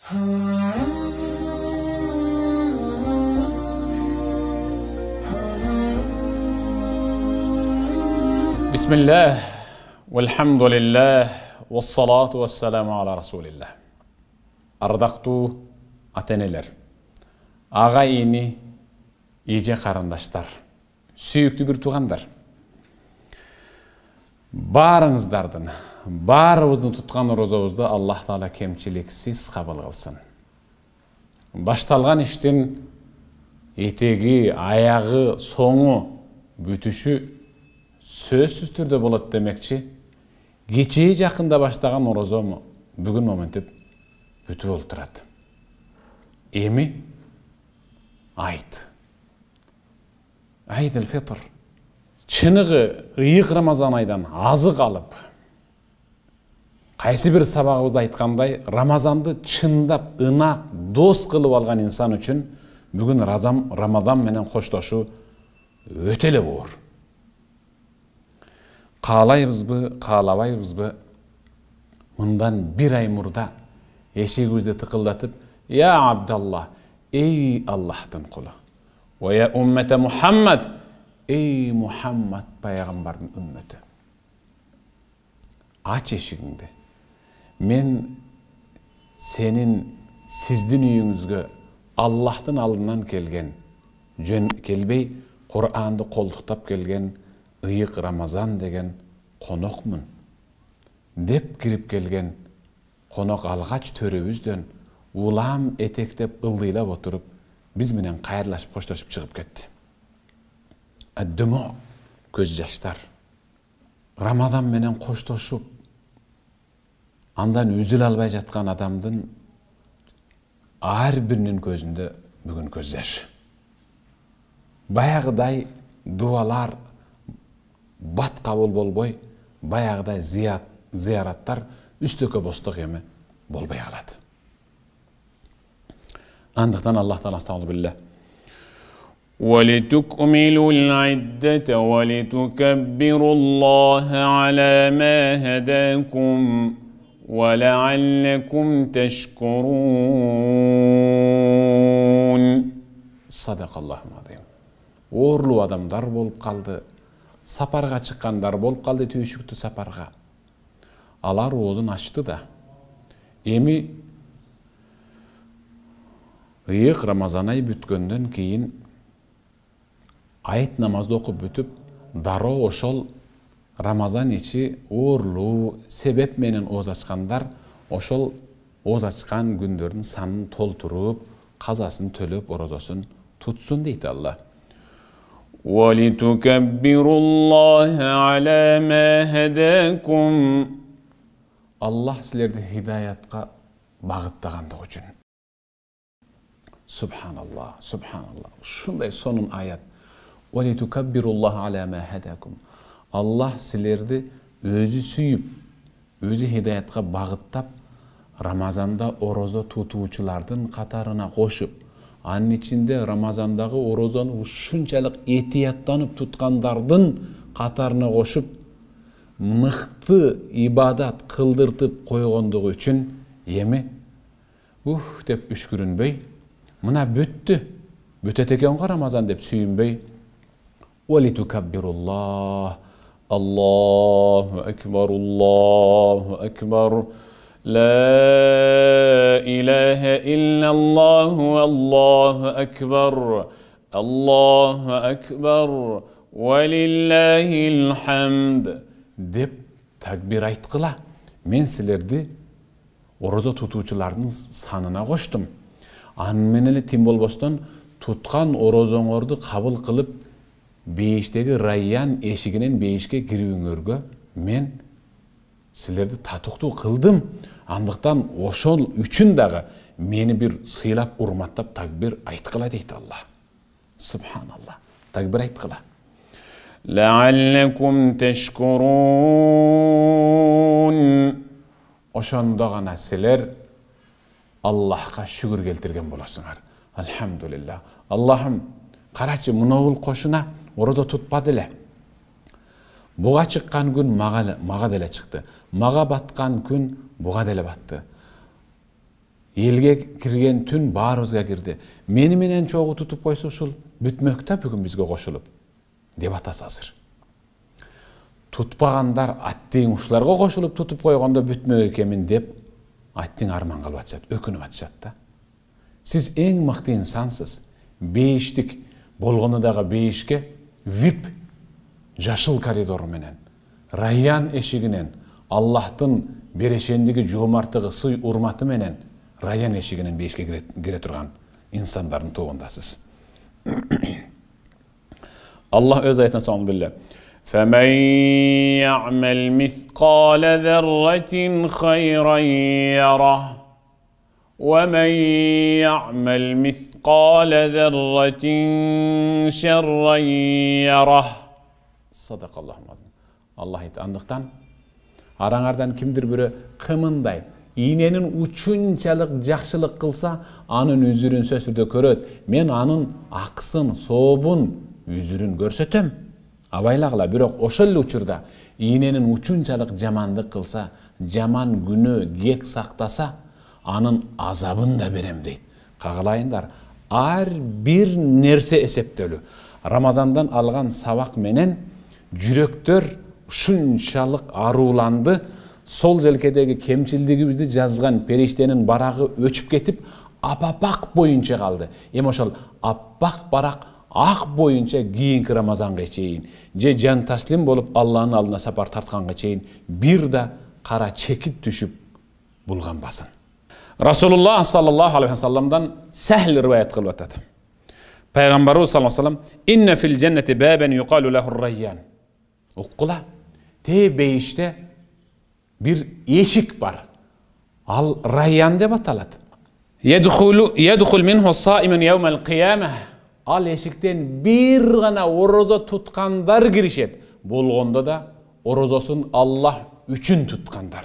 Bismillah, velhamdülillah, vessalatu vesselamu ala Resulillah. Ардактуу ата-энелер, ага-ини, эже карындаштар, сүйүктүү бир туугандар. Барыңыздардын, баарыбыздын туткан орозобузду Аллах Таала кемчиликсиз кабыл кылсын. Башталган иштин этеги, аягы, соңу, бүтүшү сөзсүз түрдө болот демекчи. Кечээ жакында баштаган орозом бүгүн моментип бүтүп болуп турат. Эми айт. Айд el-Fitr. Чыныгы ыйык Рамазан айдан азык алып, кайсы бир сабагыбызда айткандай, Рамазанды чындап, ынак, дос кылып алган инсан үчүн бүгүн Рамазан менен коштошуу өтө эле оор. Каалайбызбы, каалабайбызбы, мындан бир ай мурда эшигибизди тыкылдатып, «Я Абдаллах, эй Аллахтын кулу, ва я уммата Мухаммад, эй Мухаммад пайгамбардын үммөтү. Ач эшигиңди. Мен сиздин үйүңүзгө Аллахтын алдынан келген, жөн келбей Куранды колдуктап келген ыйык Рамазан деген конокмун» деп кирип келген конок алгач төрөбүздөн улам этектеп ылдыйлап отуруп биз менен кайрылашып коштошуп чыгып кетти. Аддумо, көз жаштар. Рамазан менен коштошуп андан үзүл албай жаткан адамдын ар биринин көзүндө бүгүн көз жаш. Баягыдай дуалар бат кабыл болбой, баягыдай зыяраттар үстөккө босток эми болбой калат. Андыктан Аллах Таала астагфируллах. وَلِتُكْمِلُوا الْعِدَّةَ وَلِتُكَبِّرُوا اللَّهَ عَلَى مَا هَدَاكُمْ وَلَعَلَّكُمْ تَشْكُرُونَ. Sadaqallahul azim. Орлуу адамдар болуп калды, сапарга чыккандар болуп калды, түйшүктүү сапарга. Алар оозун ачты да. Эми ыйык Рамазан ай бүткөндөн кийин айт намазды окуп бүтүп, дароо ошол Рамазан ичи оорлуу себеп менен ооз ачкандар ошол ооз ачкан күндөрдүн санын толтуруп, казасын төлөп, орозосун тутсун дейт Алла. وَلِتُكَبِّرُوا اللَّهَ عَلَى مَا هَدَاكُمْ. Аллах силерди хидаятка багыттагандыгы үчүн. Субханаллах, субханаллах. Шундай сонун аят. وَلِتُكَبِّرُوا اللَّهَ عَلَى مَا هَدَاكُمْ. Аллах силерди өзү сүйүп, өзү хидаятка багыттап, Рамазанда орозо тутуучулардын катарына кошуп, анын ичинде Рамазандагы орозону ушунчалык этияттанып туткандардын катарына кошуп, мыкты ибадат кылдыртып койгондугу үчүн эми деп үшкүрүнбөй, мына бүттү, бүтөт экен го Рамазан деп сүйүнбөй, وَلِتُكَبِّرُوا Allahu Ekber, Allahu Ekber, La ilahe illallah, Allahu Ekber, Allahu Ekber, ve lillahil hamd деп takbir aytқыла. Мен силерди орозо тутуучулардын санына коштум. Аны менен эле тим болбостон туткан орозоңорду кабыл кылып, бейиштеги Райян эшигинен бейишке кирүүңөргө мен силерди татыктуу кылдым. Андыктан ошол үчүн дагы мени бир сыйлап, урматтап такбир айткыла дейт Аллах. Субханаллах. Такбир айткыла. Лааллакум ташкурун. Ошондо гана силер Аллахка шүгүр келтирген болосуңар. Алхамдулилlah. Аллахым, карачы мынабул кошуна орозо тутпады эле. Буга чыккан күн мага деле чыкты. Мага баткан күн буга деле батты. Elге кирген түн баарыбызга кирди. Мени менен чогуу тутуп койсо ушул бүтмөк да бүгүн бизге кошулуп деп атасы азыр. Tutpaganдар аттың ушуларга кошулуп тутуп койгондо бүтмөк экенмин деп аттың арман кылып атышат, өкүнүп атышат да. Сиз эң мыкты инсансыз. Бейиштик болгону дагы бейишке VIP жашыл коридору менен, Райян эшигинен, Аллахтын берешендиги, жоомарттыгы, сый урматы менен Райян эшигинен бейишке кире турган инсандардын тобундасыз. Аллах өз аятына соңун биле. فَمَنْ يَعْمَلْ مِثْقَالَ ذَرَّةٍ خَيْرًا يَرَهُ وَمَنْ يَعْمَلْ مِثْقَالَ ذَرَّةٍ شَرًّا يَرَهُ. Sadaqallahul azim. Allah aytты. Андыктан араңардан кимдир бирөө кымындай ийненин учунчалык жакшылык кылса, анын үзүрүн сөзсүз түрдө көрөт. Мен анын акысын, сообун, үзүрүн көрсөтөм. Абайлагыла, бирок ошол эле учурда ийненин учунчалык жамандык кылса, жаман күнөө кек сактаса, анын азабын да берем дейт. Кагалайындар, ар бир нерсе эсептелүү. Рамадандан алган сабак менен жүрөктөр ушунчалык арууланды. Сол желкедеги кемчилдигибизди жазган периштенин барагы өчүп кетип, апапак боюнча калды. Эми ошол аппак барак ак боюнча кийинки Рамазанга чейин, же жан таслим болуп Алланын алдына сапар тартканга чейин бир да кара чекит түшүп булганбасын. Расулуллах саллаллаху алейхи ва салламдан Сахл риваят кылып атат. Пайгамбарыбыз саллаллаху алейхи ва саллам: "Инна фил джаннати бабан юқалу лаху Райян." Уккула, те бейиште bir eşik var. Al Rayyan деп аталат. Yedhul minhu saimun yawmal qiyamah. Al eşikten bir gana oroza tutkanlar girişet. Bolgonda da orozosун Allah üçün tutkanlar.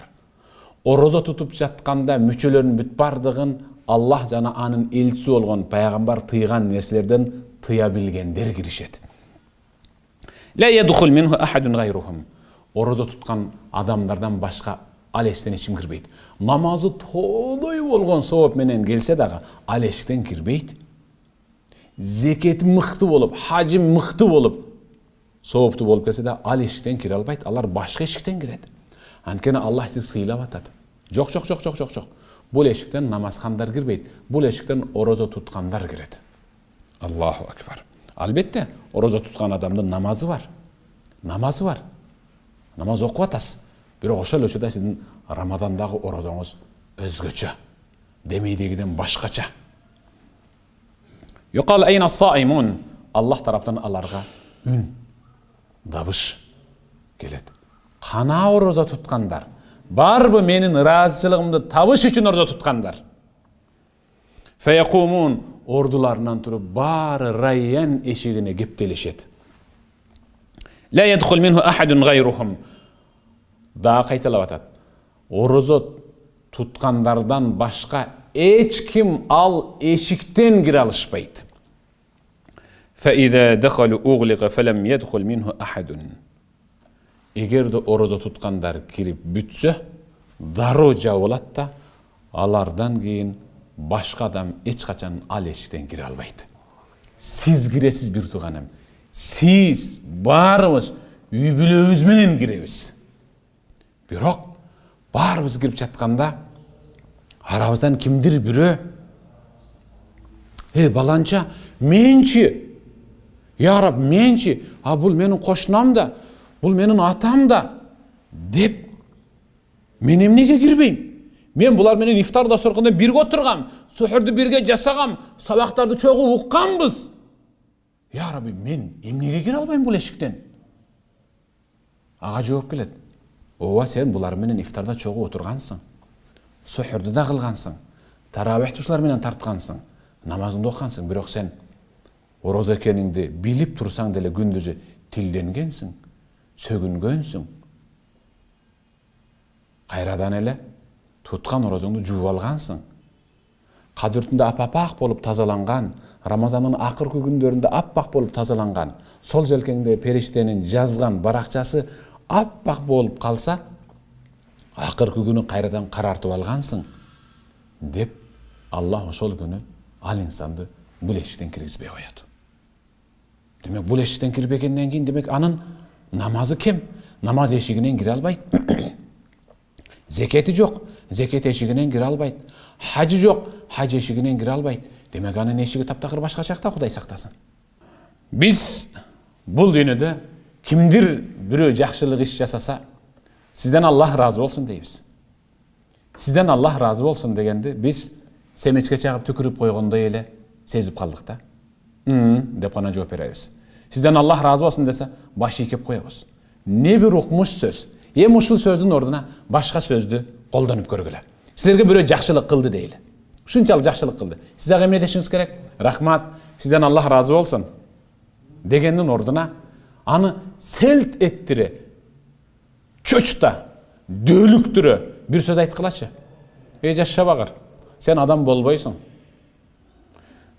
Oroza tutup jatkanda müçölөрүн бүт бардыгын Allah жана анын элчиси болгон пайгамбар тыйган нерселерден тыя билгендер киришет. La yedhul minhu ahadun gayruhum. Oroza tutkан адамдардан башка ал эшиктен эч ким кирбейт. Намазы толой болгон сооп менен келсе дагы ал эшиктен кирбейт. Зекет мыкты болуп, хажим мыкты болуп, сооптуу болуп келсе да ал эшиктен кире албайт. Алар башка эшиктен кирет. Анткени Аллах сиз сыйлап атат. Жок. Бул эшиктен намазхандар кирбейт. Бул эшиктен орозо туткандар кирет. Аллаху акбар. Албетте, орозо туткан адамдын намазы бар. Намаз окуп атасыз. Бирок ошол учурда сиздин Рамадандагы орозоңуз өзгөчө. Демейдегиден башкача. Юкал айна саимун. Аллах тараптан аларга үн, дабыш келет. Кана орозо туткандар? Барбы менин ыраазычылыгымды табыш үчүн орозо туткандар? Фаякумун, ордуларынан туруп баары Райян эшигине кептелишет. La yedhul minhu ahadun gayruhum. Да кайталап атат. Орозо туткандардан башка эч ким ал эшиктен кире алышпайт. Fa iza dakhalu ughliqa falam yadkhul minhu ahadun. Эгерде орозо туткандар кирип бүтсө, дароо жабылат да, алардан кийин башка адам эч качан ал эшиктен кире албайт. Сиз киресиз бир тууганым. Siz barımız үй бүлөбүз менен киребиз. Бирок барыбыз кирип жатканда арабыздан кимдир бирөө баланча менчи, я Раб менчи, а бул менин кошунам да, бул менин атам да деп мен эмнеге кирбейм? Мен булар менен ифтарда соркондо бирге отургам, сухурду бирге жасагам, сабактарды чогуу укканбыз. Ya Rabbi, men emnege kire albayım bu eşikten? Ağa жооп келет. Ова sen bular менен iftarda çoğu oturgansın. Suhurdu da kılgansın. Tarawih tuşlar менен tartgansın. Namazını okugansın. Bирок sen oroza ekeningdi bilip tursan dele gündüzü tildengensin. Sөгүнгөнсүң. Kayradan ele tutkan orozongdu juup algansın. Kadürtünde apapaq bolup tazalangan, Ramazanın akırkı gündöründe appak bolup tazalangan, sol jelkеңде периштенин жазган баракчасы аппак болуп калса, акыркы күнү кайрадан карартып алгансың деп Allah ошол күнү ал инсанды бул эшиктен киргизбей коет. Демек бул эшиктен кирбегенден кийин демек анын намазы кем? Намаз эшигинен кире албайт. Зекети жок, зекет эшигинен кире албайт. Хажы жок, хаж эшигинен кире албайт. Демек анын эшиги таптакыр башка жакта, Кудай сактасын. Биз бул дүйнөдө кимдир бирөө жакшылык иш жасаса, сизден Аллах разы болсун дейбиз. Сизден Аллах разы болсун дегенди биз семечке чагып түкүрүп койгондой эле сезип калдык да. Деп гана жооп беребиз. Сизден Аллах разы болсун десе, баш ийкеп коебуз. Не бир укмуш сөз. Эми ушул сөздүн ордуна башка сөздү колдонуп көргүлө. Силерге бирөө жакшылык кылды дейли. Ушунчалык жакшылык кылды. Сиз ага эмне дешиңиз керек? Рахмат, сизден Аллах разы болсун дегендин ордуна аны селт эттире, чөчта, дөөлүктүрө бир сөз айткылачы. Жашабагыр, сен адам болбойсуң.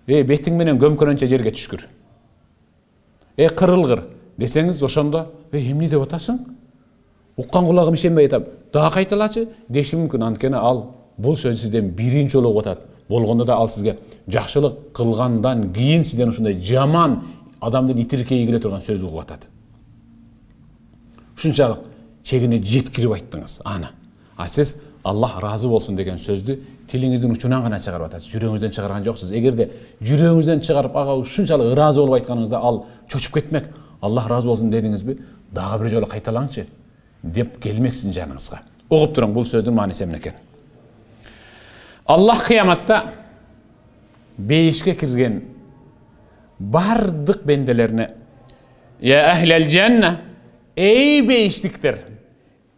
Бетиң менен көмкөрөнчө жерге түшкүр. Кырылгыр десеңиз, ошондо эмне деп атасың? Уккан кулагым ишенбей атам. Дагы кайталачы деши мүмкүн, анткени ал бул сөз сизден биринчи жолу атат. Болгондо да ал сизге жакшылык кылгандан кийин сизден ушундай жаман адамдын итиркейи келе турган сөз угуп атат. Ушунчалык чегине жеткирип айттыңыз аны. А сиз Аллах разы болсун деген сөздү тилиңиздин учунан гана чыгарып атасыз, жүрөгүңүздөн чыгарган жоксуз. Эгерде жүрөгүңүздөн чыгарып ага ушунчалык ыраазы болуп айтканыңызда ал чочуп кетмек. Аллах разы болсун дедиңизби? Дагы бир жолу кайталаңчы деп келмек сиздин жаныңызга. Угуп туруң бул сөздүн мааниси эмне экен. Аллах кыяматта бейишке кирген бардык бенделерине: "Я ахлал жанна, эй бейиштиктер,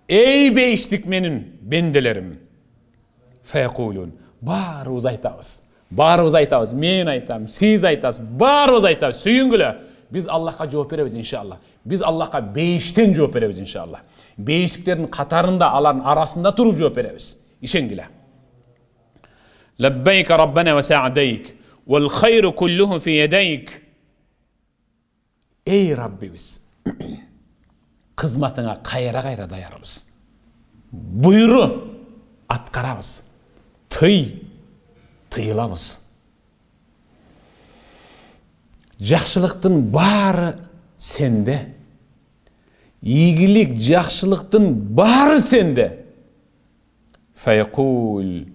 эй бейиштик менин бенделерим." Фаякулун, баарыбыз айтабыз. Баарыбыз айтабыз, мен айтам, сиз айтасыз, баарыбыз айтабыз. Сүйүнгүлө. Биз Аллахка жооп беребиз иншалла. Биз Аллахка бейиштен жооп беребиз иншалла. Бейиштиктердин катарында, алардын арасында туруп жооп беребиз. Ишенгиле. Лаббайк раббана ва са'дайк, вал хайру куллуху фи ядайк. Эй Раббибиз, кызматыңа кайра-кайра даярбыз. Буйру аткарабыз. Тыйылабыз. Жакшылыктын баары сенде. Ийгилик, жакшылыктын баары сенде. Фаякул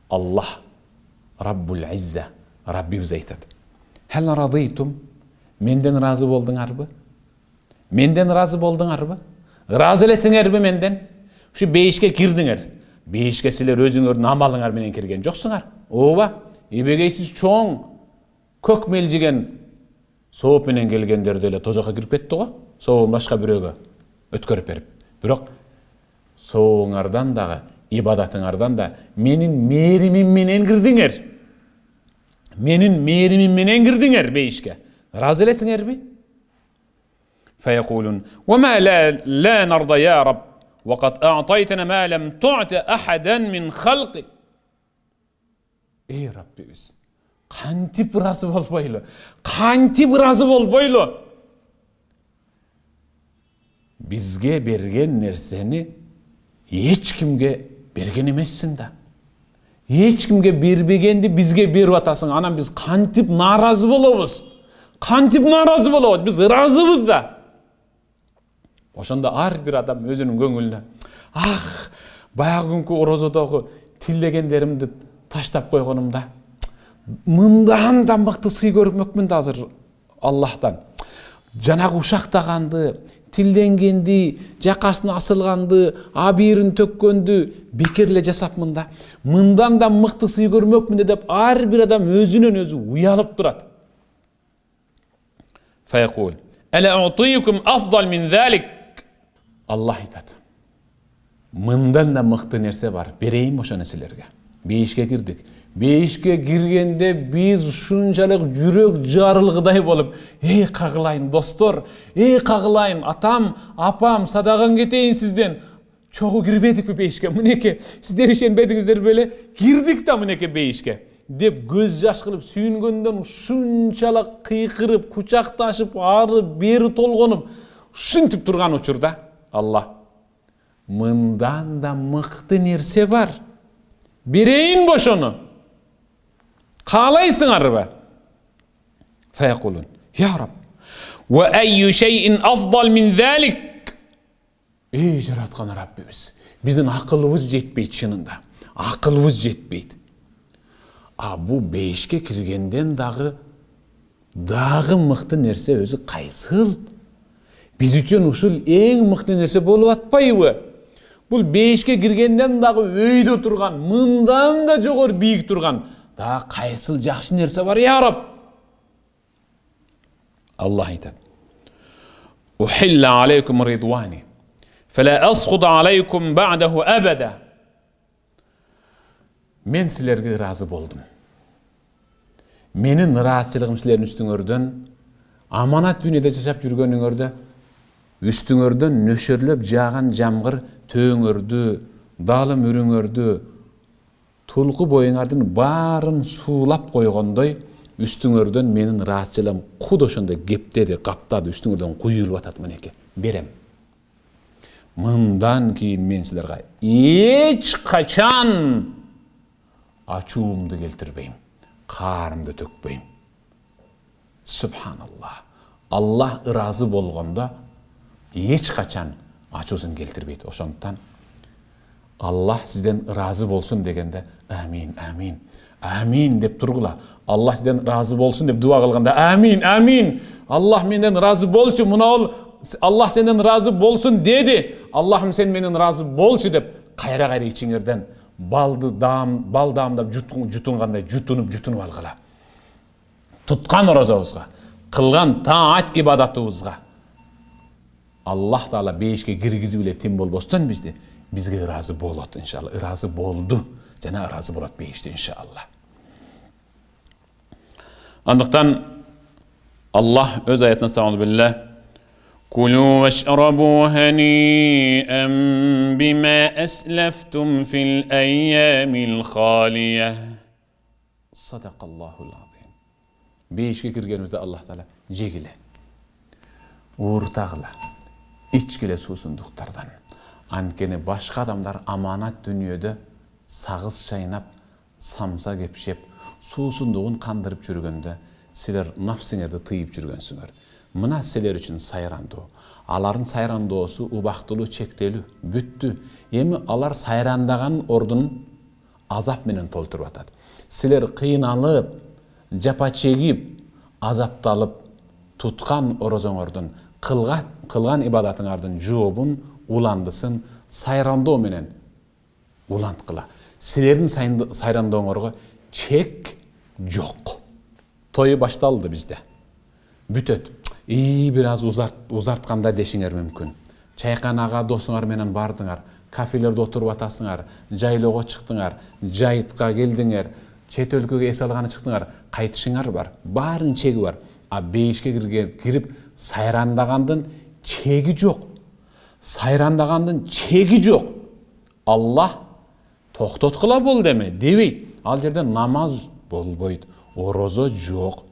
Аллах, Раббул Изза, Раббибиз айтат: "Хал радыйтум?" Менден разы болдуңарбы? Менден разы болдуңарбы? Разы элесиңерби менден? Ушу бейишке кирдиңер. Бейишке силер өзүңөрдүн амалыңар менен кирген жоксуңар. Ооба, эбегейсиз чоң көк мелжиген сооп менен келгендерди эле тозокко кирип кетти го. Сообун башка бирөөгө өткөрүп берип. Бирок сообуңардан дагы, ибадатыңардан да менин мээримим менен кирдиңер. Менин мээримим менен кирдиңер бейишке. Разы элесиңерби? Фаякулун: "Ва ма ла нарда я Рабб, ва кад а'тайтана ма лам ту'та ахадан мин халқик." Эй Раббибиз, кантип разы болбойлу? Кантип разы болбойлу? Бизге берген нерсени эч кимге берген эмессиң да. Эч кимге бербегенди бизге берип атасың. Анан биз кантип наразы болобуз? Кантип наразы болобуз? Биз ыраазыбыз да. Ошондо ар бир адам өзүнүн көңүлүнө: "Ах, баягы күнкү орозодогу тилдегендеримди таштап койгонумда, мындан да мыкты сый көрмөкмүн да азыр Аллахтан. Жанагы ушактаганды, тилденгенди, жакасына асылганды, абийирин төккөндү бекер эле жасапмын да. Мындан да мыкты сый көрмөкмүн" деп ар бир адам өзүнөн өзү уялып турат. Фаякул: "Ала а'тийкум афдал мин залик." Аллах айтат: "Мындан да мыкты нерсе бар. Берейин ошону силерге." Бейишке кирдик. Бейишке киргенде биз ушунчалык жүрөк жарылгыдай болуп: "Эй кагылайын достор, эй кагылайын атам, апам, садаган кетейин сизден. Чогуу кирбедикпи бейишке? Мынеке, сиздер ишенбедиңиздер беле? Кирдик да мынеке бейишке." деп көз жаш кылып сүйүнгөндөн ушунчалык кыйкырып, кучакташып, ары бери толгонуп, ушинтип турган учурда Аллах: "Мындан да мыкты нерсе бар. Берейин бошону. Kalaysыңarбы? Feykulun. Ya Rab. Ve eyyu şeyin afdal min zalik. Ey jaratkan Rabbimiz. Bizin akılımız jetpeydi şınında. Akılımız jetpeydi. Bu beşke kirgenden dağı mıқты nerse özü kaysıl. Biz üçün uşul en mıқты nerse bolup atpayбы? Bul beşke kirgenden dağı öyde turgan, mından da jogor biyik turgan, dağı kaysıl jakşı nerse var ya Rab. Allah aytadi. Uhilla aleykum ridvani. Fela asqudu aleykum ba'dahu abada. Men silerge razı boldum. Menin rahatçılığım silerin üstüңөрдөн, amanat dünyada yaşap жүргөнүңөрдө, üstüңөрдөн nöşörlöp jağan jamgır töңөрдü, dalım ürüңөрdü, tulku boyuңардын bарын suulap koygondoy, üstüңөрдөн menin rahatçılığım kud oşonda geptedi, kaptады, üstüңөрдөн kuyulup atat meneke. Berem. Mından keyin men silerge hiç kaçan açuğumdu keltirbeyim. Karımdı tökbeyim. Subhanallah. Allah razı bolgonda hiç kaçan açuğusun keltirbeydi. Oşondan Allah sizden razı bolsun degende amin, amin, amin dep turgula. Allah sizden razı bolsun dep dua kılganda amin, amin. Allah menden razı bolçu, muna ol Allah senden razı bolsun dedi. Allah'ım sen menden razı bolçu dep kayra içiңерден bal damda jutunganday jutunup algıla. Tutkan orazabızga, kılgan taat ibadatыбызга Allah Taala beşke girgizi bile tim bolboston bizge razı bolot inşallah. Razı boldu. Jana razı bolat beşte inşallah. Andıktan Allah öz ayetine estağfurullah billah. Kulu veşrabu hani'en bima esleftum fil eyyamil khaliye. Sadakallahul azim. Beşke kirgenimizde Allah Taala jegile, uğurtağla, içkile susunduklardan. Ankeni başka adamlar amanat dünyada sağız çaynap, samsa gepşep, susunduğun kandırıp жүрgönde, siler nafsingerde tıyıp жүрgönsüңөр. Mına siler üçün sayrandoo. Aların sayrandoosu ubактылуу çektелүү, бүттү. Emi alar sayrandagan ordunun azap menen tolturup atat. Siler kıynalıp, japa çegip, azaptalıp, tutkan orozoңордун, kılgan ibadatыңардын жообун ulandısın, sayrandoo menen ulantkıla. Silerin sayrandooңорго çek жок. Toyu baştaldı bizde. Bütöt. Biraz uzartkanda deşiңер мүмкүн. Çaykanага dosuңар menen bardыңар, kafelerde oturup atasыңар, jaylоого чыктыңар, жайытка келдиңер, чет өлкөгө эс алганы чыктыңар, кайтышыңар бар. Барын чеги бар. Бейишке кирип сайрандагандын чеги жок. Sayrandagandын чеги жок. Allah токтоткула бол деме дебейт. Ал жерде намаз болбойт, орозо жок,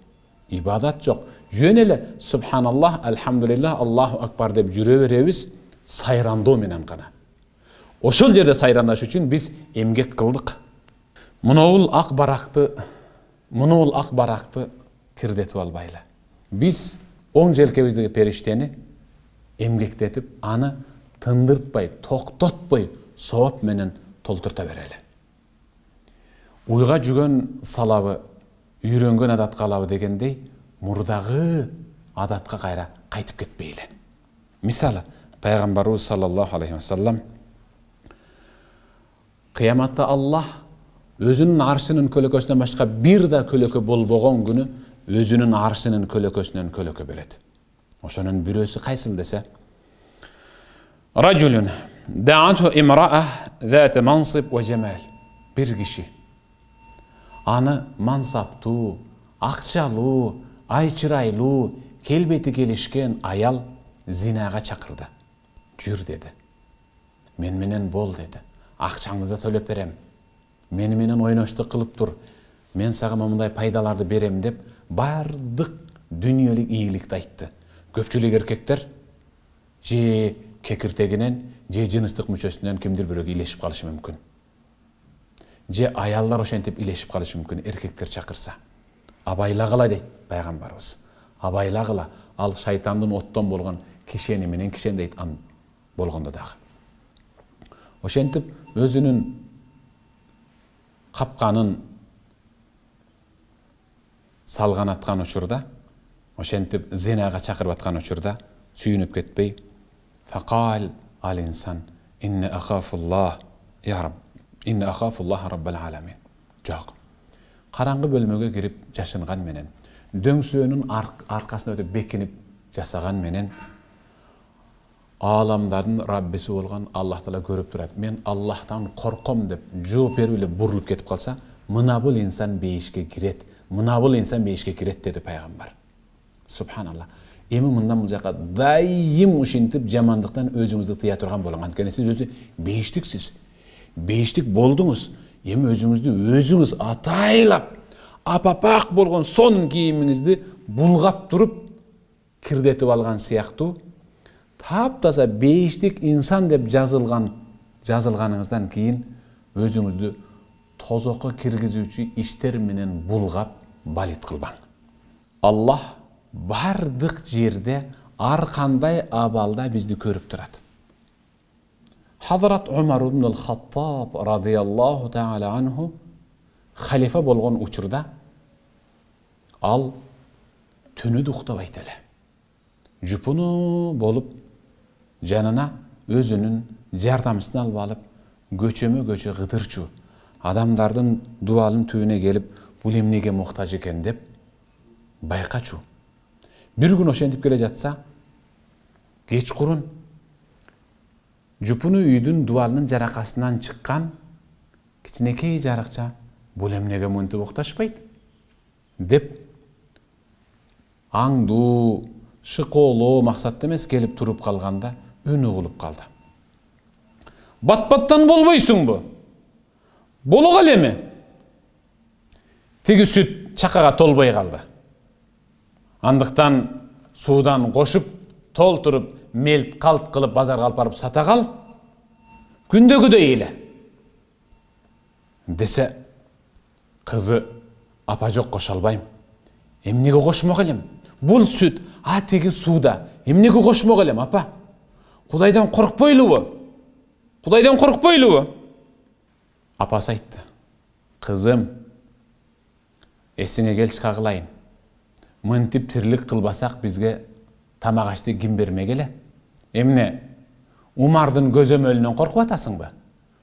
ибадат жок. Жөн эле субханаллах, алхамдулиллах, Аллаху акбар деп жүрө беребиз сайрандоо менен гана. Ошол жерде сайрандаш үчүн биз эмгек кылдык. Мунул ак баракты кирдетип албайлы. Биз оң желкебиздеги периштени эмгектетип, аны тындыртпай, токтотпой, сооп менен толтурта берели. Уйга жүгөн салабы, үйрөнгөн адат калабы дегендей, мурдагы адатка кайра кайтып кетпейли. Мисалы, Пайгамбарыбыз саллаллаху алейхи ва саллам кыяматта Аллах өзүнүн аршынын көлөкөсүнөн башка бир да көлөкө болбогон күнү өзүнүн аршынын көлөкөсүнөн көлөкө берет. Ошонун бирөөсү кайсыл десе, Rajulun da'athu imra'a zat mansib ve cemal. Bir kişi anı mansaptуу, акчалуу, айчырайлуу, келбети келишкен аял зинага чакырды. Жүр dedi. Men менен бол dedi. Акчаңды да төлөп берем. Мени менен ойноштук кылып тур. Мен сага мындай пайдаларды берем деп бардык дүниелик ийгиликти айтты. Көпчүлүк эркектер же кекиртегинен, же жыныстык мүчөсүнөн кимдир бирөөгө илешип калышы мүмкүн. же аялдар ошентип илешип калышы мүмкүн, эркектер чакырса. Абайлагыла дейт пайгамбарыбыз. Абайлагыла, ал шайтандын оттон болгон кишени менен кишен дейт ан болгондо дагы. Ошентип өзүнүн капканын салган аткан учурда, ошентип зинага чакырып аткан учурда сүйүнүп кетпей, факал ал инсан инна ахафуллах я раб, инна ахафуллах раббал аламин. Жок. Караңгы бөлмөгө кирип жашынган менен, дөңсөөнүн аркасына өтүп бекинип жасаган менен аламдардын Раббиси болгон Аллах Таала көрүп турат. Мен Аллахтан корком деп жооп берип эле бурулуп кетип калса, мына бул инсан бейишке кирет. Мына бул инсан бейишке кирет деди пайгамбар. Субханалла. Эми мындан бул жака дайым ушинтип жамандыктан өзүңүздү тыя турган болуң. Анткени сиз өзү бейиштиксиз. Бейиштик болдуңуз. Эми өзүңүздү өзүңүз атайлап, апапак болгон сонун кийимиңизди булгап туруп кирдетип алган сыяктуу таптаза бейиштик инсан деп жазылганыңыздан кийин өзүңүздү тозокко киргизүүчү иштер менен булгап балит кылбаң. Аллах бардык жерде ар кандай абалда бизди көрүп турат. Хазрат Умар ибн ал-Хаттаб радияллаху таала анху халифа болгон учурда ал түнү уктабайт эле. Жупуну болуп жанына өзүнүн жардамчысын алып алып, көчөмө-көчө кыдырчу адамдардын дуалын түбүнө келип, бул эмнеге муктаж экен деп байкачу. Бир күн ошентип келе жатса, кечкурун жупуну үйдүн дуалынын жаракасынан чыккан кичинекей жарыкча бул эмнеге мынтип укташпайт деп аңдуу, шыкоолоо максатта эмес келип туруп калганда үн угулуп калды. Бат-баттан болбойсуңбу? Боло кал эми. Тиги сүт чакага толбой калды. Андыктан суудан кошуп, толтуруп, мелт калт кылып базарга алып барып сата кал. Күндөгүдөй эле. Десе, кызы апа жок коша албайм. Эмнеге кошмок элем? Бул сүт, тиги сууда. Эмнеге кошмок элем, апа? Кудайдан коркпойлубу? Кудайдан коркпойлубу? Апасы айтты. Кызым, эсиңе келчи кагылайын. Мынтип тирлик кылбасак бизге тамак ашты ким бермек эле? Эмне? Умардын көзөмөлүнөн коркуп атасыңбы?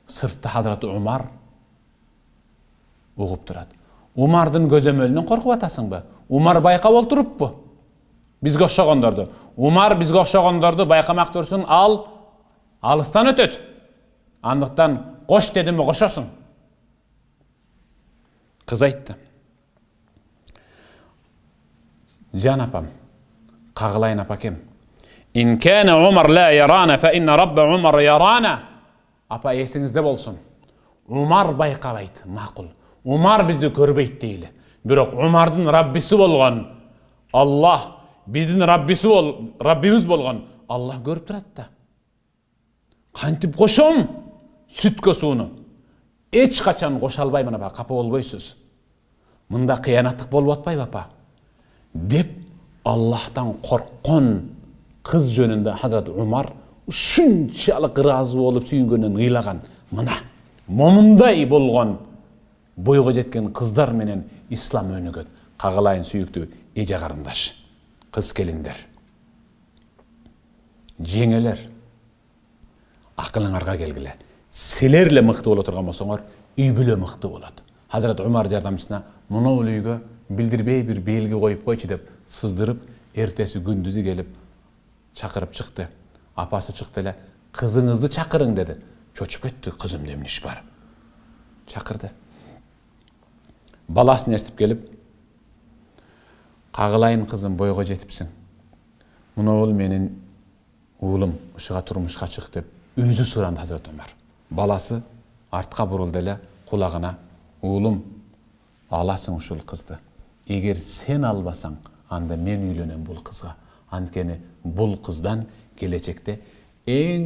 Сыртта Хазрат Умар угуп турат. Умардын көзөмөлүнөн коркуп атасыңбы? Умар байкап олтуруппу? Бизге окшогондорду. Умар бизге окшогондорду байкамак турсун, ал алыстан өтөт. Андыктан кош дедимби кошосуң. Кыз айтты. Жан апам, кагылайын апакем. Ин кана Умар ла ярана, фа инна Рабба Умар ярана. Апа, эсиңизде болсун. Умар байкабайт, макул. Умар бизди көрбөйт дейли. Бирок Умардын Раббиси болгон Аллах, биздин Раббибиз болгон Аллах көрүп турат да. Кантип кошом сүткө сууну? Эч качан коша албаймын апа, капа болбойсуз. Мында кыянаттык болуп атпайбы апа? Деп Аллахтан корккон кыз жөнүндө Хазрат Умар ушунчалык ыраазы болуп сүйүнгөндөн ыйлаган. Мына момундай болгон бойго жеткен кыздар менен ислам өнүгөт. Кагылайын сүйүктүү эже карындаш, кыз келиндер, жеңелер, акылыңарга келгиле. Силер эле мыкты боло турган болсоңор, үй бүлө мыкты болот. Хазрат Умар жардамчысына мынау үйгө билдирбей бир белги коюп койчу деп сыздырып, эртеси күндүзү келип чакырып чыкты. Апасы чыкты эле, кызыңызды чакырың деди. Чочуп кетти, кызым эмне иш бар? Чакырды. Баласын ертип келип, кагылайын кызым, бойго жетипсиң. Мына бул менин уулум, ушуга турмушка чык деп өзү суранды Хазрат Умар. Баласы артка бурулду эле, кулагына, уулум, аласың ушул кызды. Эгер сен албасаң, анда мен үйлөнөм бул кызга. Анткени бул кыздан келечекте эң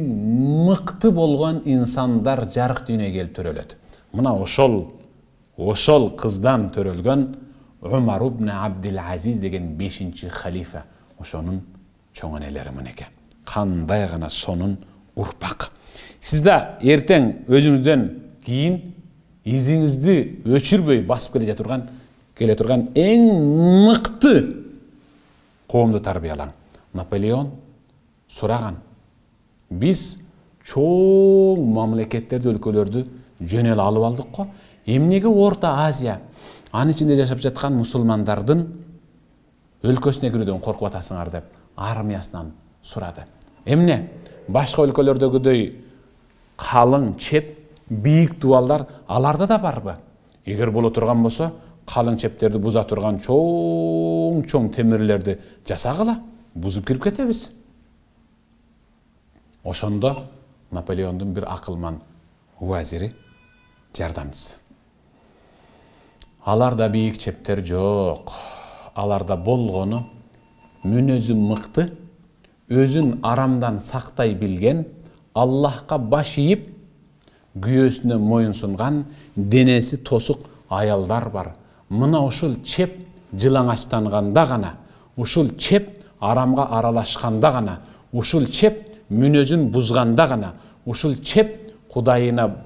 мыкты болгон инсандар жарык дүйнөгө келип төрөлөт. Мына ошол кыздан төрөлгөн Умар ибн Абдул Азиз деген 5-чи халифа, ошонун чоң энелери мынеке. Кандай гана сонун урпак. Сиз да эртең өзүңүздөн кийин изиңизди өчүрбөй басып келе турган эң мыкты коомду тарбиялаң. Наполеон сураган. Биз чоң мамлекеттерди, өлкөлөрдү жөнел алып алдык го. Эмнеге Орта Азия, анын ичинде жашап жаткан мусулмандардын өлкөсүнө кирүүдөн коркуп атасыңар деп армиясынан сурады. Эмне? Башка өлкөлөрдөгүдөй калың чеп, бийик дубалдар аларда да барбы? Эгер боло турган болсо, калың чептерди буза турган чоң темирлерди жасагыла, бузуп кирип кетебиз. Ошондо Наполеондун бир акылман уазири, жардамчысы. Аларда бийик чептер жок. Аларда болгону мүнөзү мыкты, өзүн арамдан сактай билген, Аллахка баш ийип, күйөөсүнө моюн сунган, денеси тосук аялдар бар. Мына ушул чеп жылаңачтанганда гана, ушул чеп арамга аралашканда гана, ушул чеп мүнөзүн бузганда гана, ушул чеп Кудайына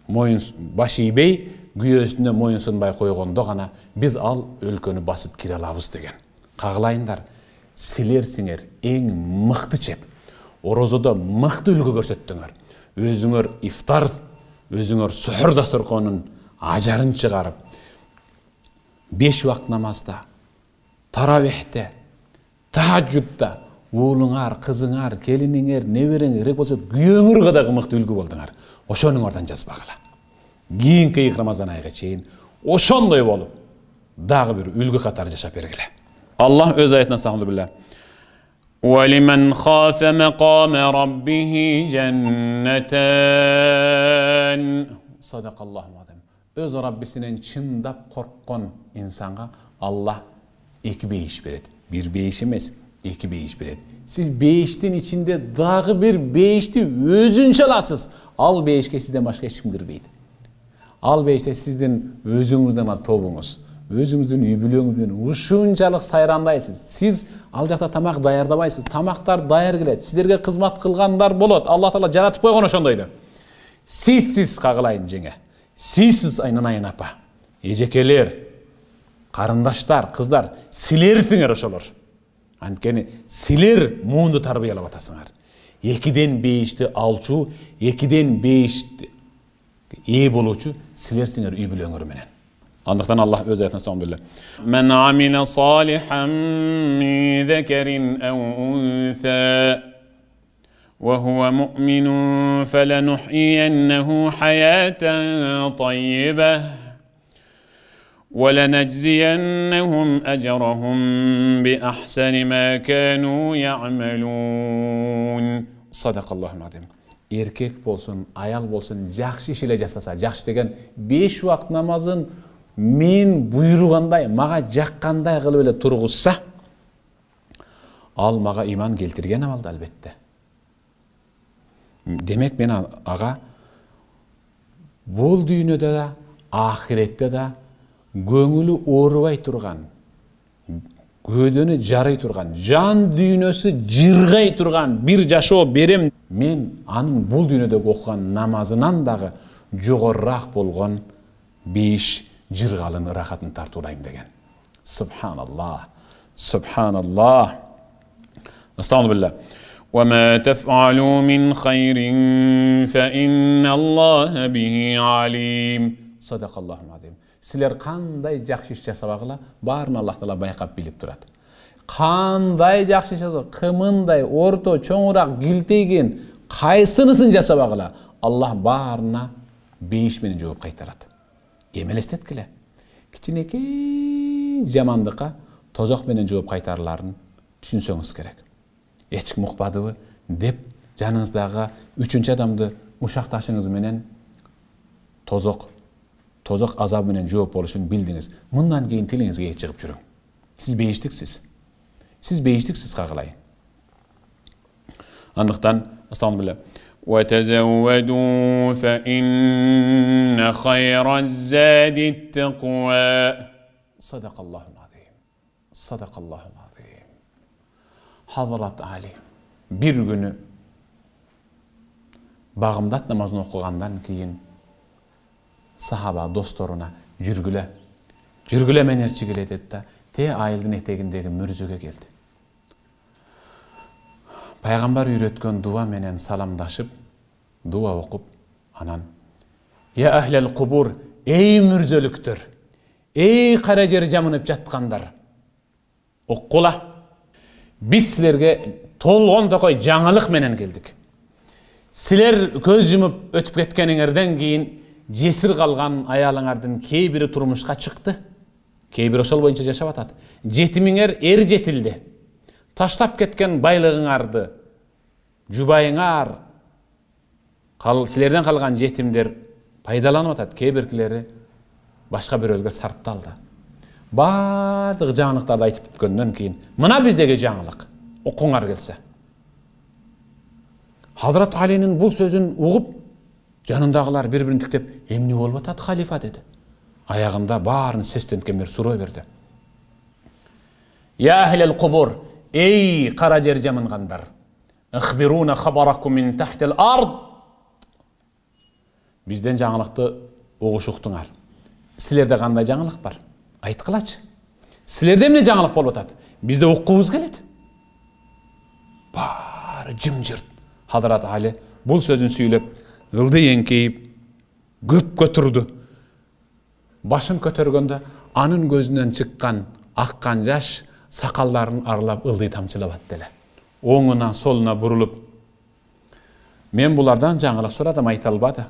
моюн баш ийбей, күйөөсүнө моюн сунбай койгондо гана биз ал өлкөнү басып кире алабыз деген. Кагылайындар, силерсиңер эң мыкты чеп. Орозодо мыкты үлгү көрсөттүңөр. Өзүңөр ифтар, өзүңөр сөхөр дасторконун ажарын чыгарып, 5 убакыт намазда, таравихте, тахажжудда уулуңар, кызыңар, келиниңер, неберең керек болсо күйөөңөр дагы мыкты үлгү болдуңар. Ошонуңардан жазбагыла. Кийинки ыйык Рамазан айга чейин ошондой болуп дагы бир үлгү катары жашап бергиле. Аллах өз аятында стагфирулла. وَلِمَنْ خَافَ مَقَامَ رَبِّهِ جَنَّتَانِ. Sadakallahu azim. Öz Rabbisinden çındap korkkon insanga Allah 2 beyiş beredi. Bir beyiş emes, 2 beyiş beredi. Siz beyiştin içinde dagı bir beyişti özünçe alasız. Al beyişke sizden başka hiç kim girmeydi. Al beyişte sizden özünüzden тобуңуз, өзүңүздүн үй-бүлөңүз менен ушунчалык сайрандайсыз. Сиз ал жакта тамак даярдабайсыз. Тамактар даяр келет. Силерге кызмат кылгандар болот. Алла Таала жаратып койгон ошондойду. Сиз кагылайын жеңе. Сиз айнанайын апа. Эжекелер, карындаштар, кыздар, силерсиңер ошолор. Анткени силер муунду тарбиялап атасыңар. 2ден бейишти алчу, 2ден бейишти ээ болуучу силерсиңер үй-бүлөңөр менен. Андыктан Аллах өз аятында стагфирулла. Мен амила салихан мин закарин ау унса ва хува муъминун фаланухйиннаху хаятан таййиба ва ланajziyannahum ajrahum bi ahsani ma kanu ya'malun. Sadaqallahul azim. Erkek bolsun, ayal bolsun, жакшы иш эле жасаса, жакшы деген 5 убакыт намазын мен буйругандай, мага жаккандай кылып эле тургузса, ал мага иман келтирген абалда албетте. Демек мен ага бул дүйнөдө да, ахиретте да көңүлү оорубай турган, көдөнү жарый турган, жан дүйнөсү жыргай турган бир жашоо берем. Мен анын бул дүйнөдөгү окуган намазынан дагы жогорраак болгон 5 жыргалын рахатын тартуулайм деген. Субханаллах. Субханаллах. Астагфирулла. وما تفعلوا من خير فإن الله به عليم. صدق الله العظيم. Силер кандай жакшы иш жасабагыла, баарын Аллах Таала байкап билип турат. Кандай жакшы иш жасап, кымындай, орто, чоңураак, килтейген, кайсынысын жасабагыла, Аллах баарына бейиш менен жооп кайтарат. Эмелестеткиле. Кичинекей жамандыкка тозок менен жооп кайтарыларын түшүнсөңүз керек. Эч ким укпадыбы деп жаныңыздагы 3-чү адамды ушакташыңыз менен тозок азабы менен жооп болушун билдиңиз. Мындан кийин тилиңизге чыгып жүрүң. Сиз бейиштиксиз. Сиз бейиштиксиз кагылай. Андыктан астагфирулла. وتزودوا فإن خير الزاد التقوى. Sadakallahul azim. Sadakallahul azim. Hazrat Ali bir günü bağımdat namazını okugandan keyin sahaba dostlarına жүрgüle menerçi geledi de te ayıldın etegindeki mürzüge geldi. Peygamber üretken dua menen salamdaşıp dua okup anan ya ahlel kubur, ey mürzölüktür, ey karajeri jamınıp jatkandar, okkula biz sizlerge tolgon tokoy жаңылык menen geldik. Sizler köz yumup ötüp ketkeningерден keyin jesir kalgan ayalыңардын кейбiri turmuşka çıktı. Кейбiri ошол боюнча жашап атат. Жетимиңер жетилди. Таштап кеткен байлыгыңарды жубайыңар, силерден калган жетимдер пайдаланып атат. Кейбиркилери башка бирөөлгө сарпталды. Бардык жаңылыктарды айтып бүткөндөн кийин мына биздеги жаңылык окуңар келсе. Hazrat Ali'nin bu sözün uğup janındagılar bir-birini tiktep emne bolup atat халифа dedi. Ayağında bağırın sestentken bir suro verdi. Ya ahlel kubur, ey kara jer jamıngandar, ihbiruna habarakum min tahtil ard. Bizden жаңылыкты угушуктуңар. Силерде кандай жаңылык бар? Айткылачы. Силерде эмне жаңылык болуп атат? Бизде уккубуз келет. Баары жымжырт. Hazrat Ali бул сөзүн сүйлөп, ылды эңкейип, көпкө турду. Başın kötörgöndө anın gözünden çıkkan akkan jaş sakallarını aralap ıldı tamçılap attı. Oğuna soluna burulup men bulardan жаңылык суradam ayta albadı.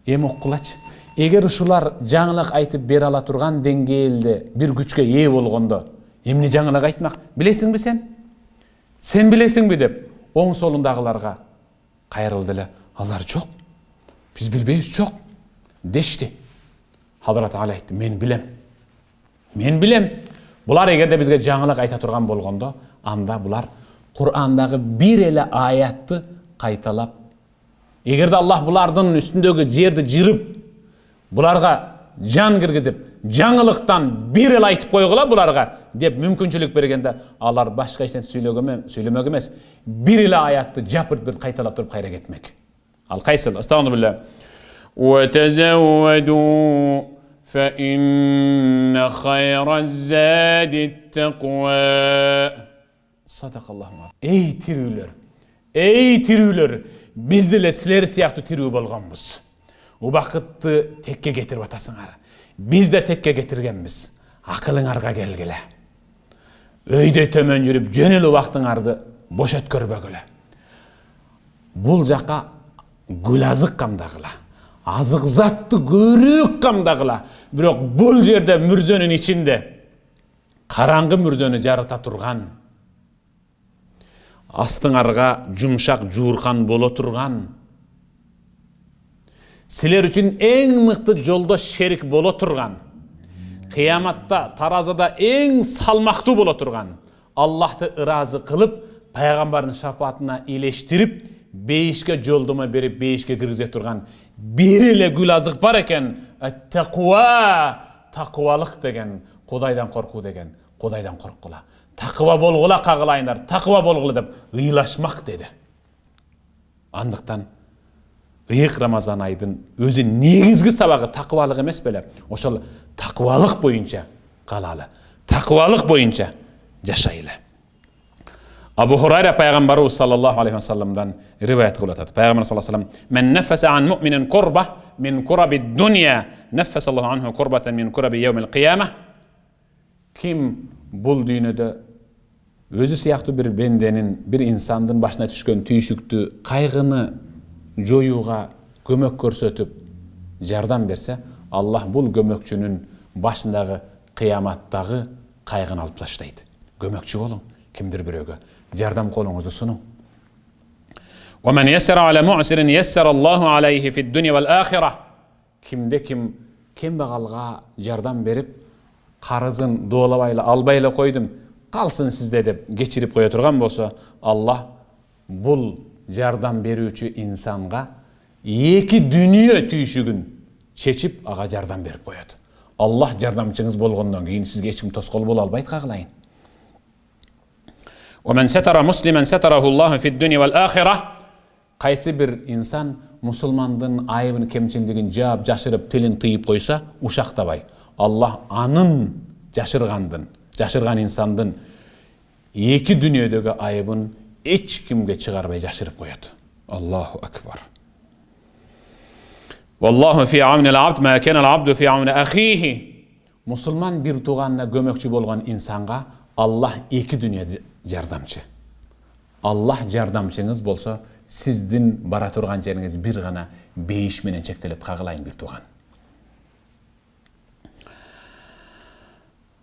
Em okkulaç. Eger uşular жаңылык aytıp bere ala turgan dengelde bir güçke ие bolgondo emne жаңылык aytmak bilesiңби sen? Sen bilesiңби dep oң solundagılarga kayırıldı. Alар жок. Biz bilbeybiz жок. Deşti. Hazrat Ali aytты, men bilem. Bular egerde bizge жаңылык ayta turgan bolgondo, anda bular Kur'andagı bir ele ayatты kaytalap. Egerde Allah bulardın üstündeki жерди jırıp, bularga can kirgizip, жаңылыктан bir ele aytıp koygula bularga dep mümkünçülük bergende, alar başka işten söylemek emes, bir ele ayatты japırt bir kaytalap turup kayra ketmek. Al kaysıl, estağfurullah. وتزودوا فإن خير الزاد التقوى. Sadakallahum. Ey tirüler, biz de sizler siyahtı tirü bolganbız. O bakıtты tekke getirip atasыңар. Biz de tekke getirgenmiz. Akılыңarga gelgile. Öyde tömön жүрүp jönel ubактыңарды boş ötkөрбөгүлө. Bul жака gülazık kamdagıla. Azık zatты көрүк kamdagıla. Bирок bul jerde mürzönün içinde karangı mürzönü jarata turgan, astыңарга jumşak juurkan bolo turgan, siler üçün en mıktı joldoş şerik bolo turgan, kıyamatta tarazada en salmaktуу bolo turgan, Allah'ты ırazı kılıp peygamberin şafaatına iyileştirip beyişke joldoma berip beyişke kirgize turgan bir ile gül azık bar eken, takvalık degen, Kudaydan korku degen, Kudaydan korkula. Takva bolgula kagılayınlar, takva bolgula dep ıylaşmak dedi. Andıktan ıyık Ramazan aydın özü negizgi sabagı takvalık emes bele. Oşal takvalık boyunca kalalı, takvalık boyunca yaşayılı. Abu Hurayra Peygamberimiz sallallahu aleyhi ve sellem'den rivayet kılatat. Peygamber sallallahu aleyhi ve sellem men nefese an mu'minin kurbah min kurabi dünya nefesallahu anhu kurbatan min kurabi yevmil kıyamah. Kim bul dünyada özü siyahtı bir bendenin, bir insandın başına düşkön tüyüşüktü kaygını joyuğa kömök körsetip jardan berse, Allah bul kömökçünün başındağı kıyamattagı kaygını alıp taştaydı. Kömökçü olun, kimdir birögö. Jardan kolunuzu sunun. وَمَنْ يَسَّرَ عَلَى مُعْسِرٍ يَسَّرَ اللّٰهُ عَلَيْهِ فِي الدُّنْيَا وَالْآخِرَةِ. Kimde kim bağalga jardan berip qarızın doğulabayla albayla koydum, kalsın sizde dep geçirip koya turgan bolsa, Allah bul жардам берүүчү инсанга эки дүнүйө түйшүгүн чечип ага жардам берип коет. Аллах жардамчыңыз болгондон кийин сизге эч ким тоскоол боло албайт кагылайын. ومن ستر مسلما ستره الله في الدنيا والآخرة. Кайсы бир инсан мусулмандын айыбын, кемчилдигин жаап, жашырып, тилин тыйып койса, ушактабай. Аллах анын жашырган инсандын эки дүнүйөдөгү айыбын эч кимге чыгарбай жашырып коет. Аллаху акбар. والله في عون العبد ما كان العبد في عون أخيه. Мусулман бир тууганына көмөкчү болгон инсанга Аллах эки дүнүйө жардамчы. Аллах жардамчыңыз болсо, сиздин бара турган жериңиз бир гана бейиш менен чектелет, кагылайын бир тууган.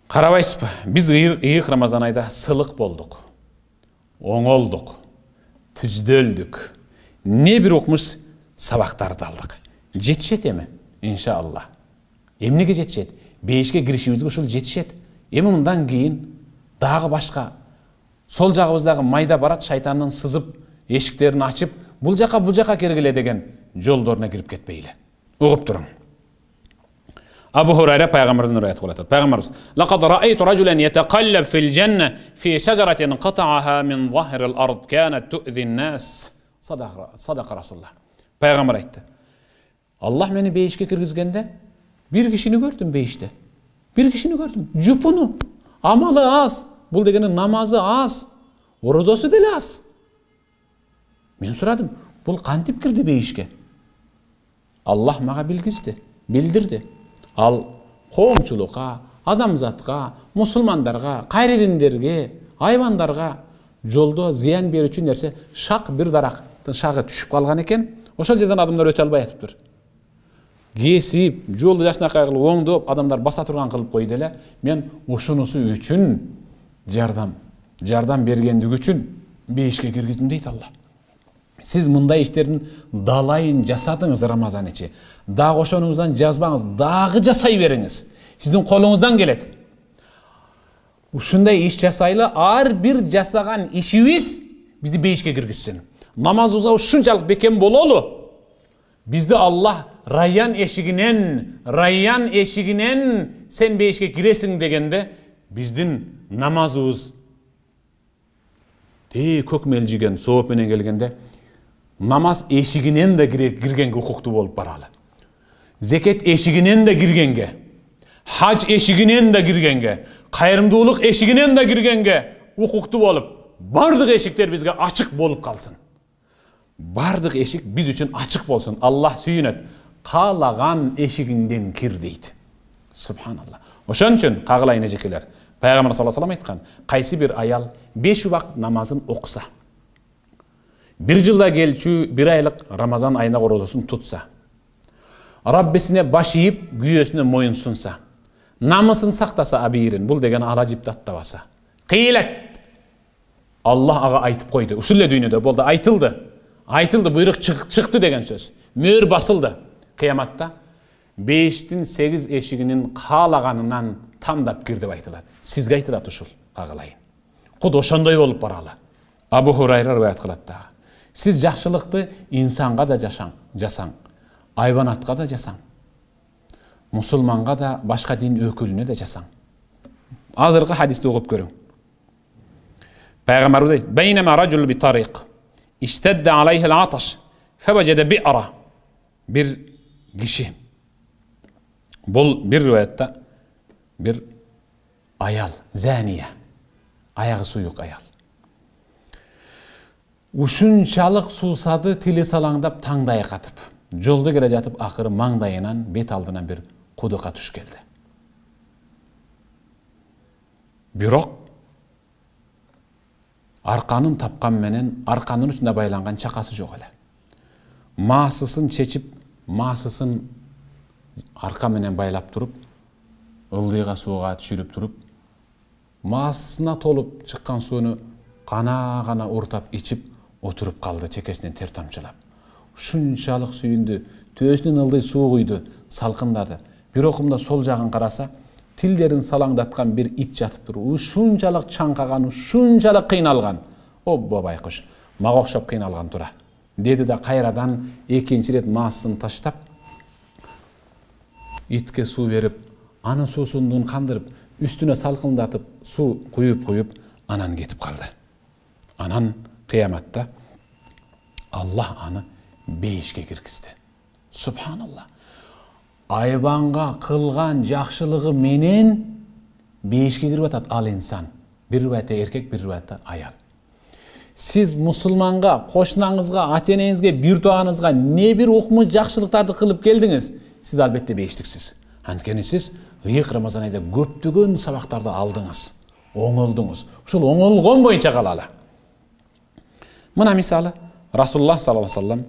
Карабайсызбы, биз ыйык Рамазан айда сылык болдук, оңолдук, түздөлдүк, не бир окумуш сабактарды алдык. Жетишет эми, иншалла. Эмнеге жетишет? Бейишке киришибизге ушул жетишет. Эми мындан кийин дагы башка сол жагыбыздагы майда барат шайтандын сызып, эшиктерин ачып, бул жака киргиле деген жолдоруна кирип кетпейли. Угуп туруң. Абу Хурайра пайгамбардан риwayat кылат. Пайгамбарыбыз: "Лaqad ra'aytu rajulan yataqallab fil janna fi shajaratin qata'aha min zahir al-ard kanat tu'zi an-nas." Sadaqa Rasulullah. Пайгамбар айтты: "Аллах мени бейишке киргизгенде бир кишини көрдүм бейиште. Бир кишини көрдүм. Жупуну, амалы аз, бул дегени намазы аз, орозосу деле аз. Мен сурадым, бул кантип кирди бейишке? Аллах мага билдирди. Ал коомчулукка, адамзатка, мусулмандарга, кайридиндерге, айбандарга жолдо зыян берүүчү нерсе шак бир дарактын шагы түшүп калган экен. Ошол жерден адамдар өтө албай атыптыр. Кесип, жолду жашнакай кылып, оңдоп, адамдар баса турган кылып койду эле. Мен ушунусу үчүн жардам бергендиги үчүн бейишке киргиздим дейт Алла. Сиз мындай иштердин далайын жасадыңыз Рамазан ичи. Дагы ошонуңуздан жазбаңыз, дагы жасай бериңиз. Сиздин колуңуздан келет. Ушундай иш жасайлы, ар бир жасаган ишибиз бизди бейишке киргизсин. Намазыбызга ушунчалык бекем бололу. Бизди Аллах Райян эшигинен сен бейишке киресиң дегенде, биздин намазыбыз көк мелжиген сооп менен келгенде, намаз эшигинен да киргенге укуктуу болуп баралы. Зекет эшигинен да киргенге, хаж эшигинен да киргенге, кайрымдуулук эшигинен да киргенге укуктуу болуп, бардык эшиктер бизге ачык болуп калсын. Бардык эшик биз үчүн ачык болсун. Аллах сүйүнөт. Каалаган эшигиңден кир дейт. Субханалла. Ошон үчүн кагылайын эжекелер. Пайгамбар саллаллаху алейхи айткан, кайсы бир аял 5 убакыт намазын окуса, bir жылда келчү 1 айлык Рамазан айына орозосун тутса, Раббисине баш ийип, күйөөсүнө моюн сунса, намысын сактаса абийирин, бул деген алажипти аттабаса, кыйлат. Аллах ага айтып койду. Ушул эле дүйнөдө болду, айтылды, буйрук чыкты деген сөз. Мөөр басылды. Кыяматта 5-тин 8 эшигинин каалаганынан тандап кир деп айтылат. Сизге айтылат ушул, кагылайын. Куд ошондой болуп баралы. Абу Хурайра риwayat кылат дагы. Сиз жакшылыкты инсанга да жасаң, айбанатка да жасаң, мусулманга да, башка дин өкүлүнө да жасаң. Азыркы хадисти угуп көрүң. Пайгамбарыбыз айтты: "Бейнема ражул би тарик, иштадда алейхи ал-аташ, фаважада би'ра." Bir kişi, bul bir rivayette bir ayal, zaniye, ayağı suyuk ayal. Ушунчалык суусады, тили салаңдап, таңдайы катып, жолдо келе жатып, акыры маңдайынан, бет алдынан bir кудукка туш келди. Бирок арканын тапкан менен, арканын үстүнө байланган чакасы жок эле. Маасысын чечип, маасысын арка менен байлап туруп, ылдыйга сууга түшүрүп туруп, маасысына толуп чыккан сууну кана уртап ичип отуруп калды, чекесинен тер тамчылап. Ушунчалык сүйүндү, төөсүнөн ылдый суу куйду, салкындады. Bir окумда сол жагын караса, тилдерин салаңдаткан bir ит жатып туруп, ушунчалык чаңкаган, ушунчалык кыйналган. О байкуш, мага окшоп кыйналган тура деди да кайрадан экинчи рет маасын таштап итке суу берип, анын суусундун кандырып, үстүнө салкындатып, суу куюп, анан кетип калды. Анан кыяматта Аллах аны бейишке киргизди. Субханалла. Айбанга кылган жакшылыгы менен бейишке кирип атат ал инсан. Бир риваятта эркек, бир риваятта аял. Сиз мусулманга, кошунаңызга, ата-энеңизге, бир туганыңызга не бир укмуш жакшылыктарды кылып келдиңиз, сиз албетте бейиштиксиз. Анткени сиз ыйык Рамазан айда көптөгөн сабактарды алдыңыз, оңолдуңуз. Ушул оңолгон боюнча калалы. Мына мисалы Расулуллах саллаллаху алейхи ва саллям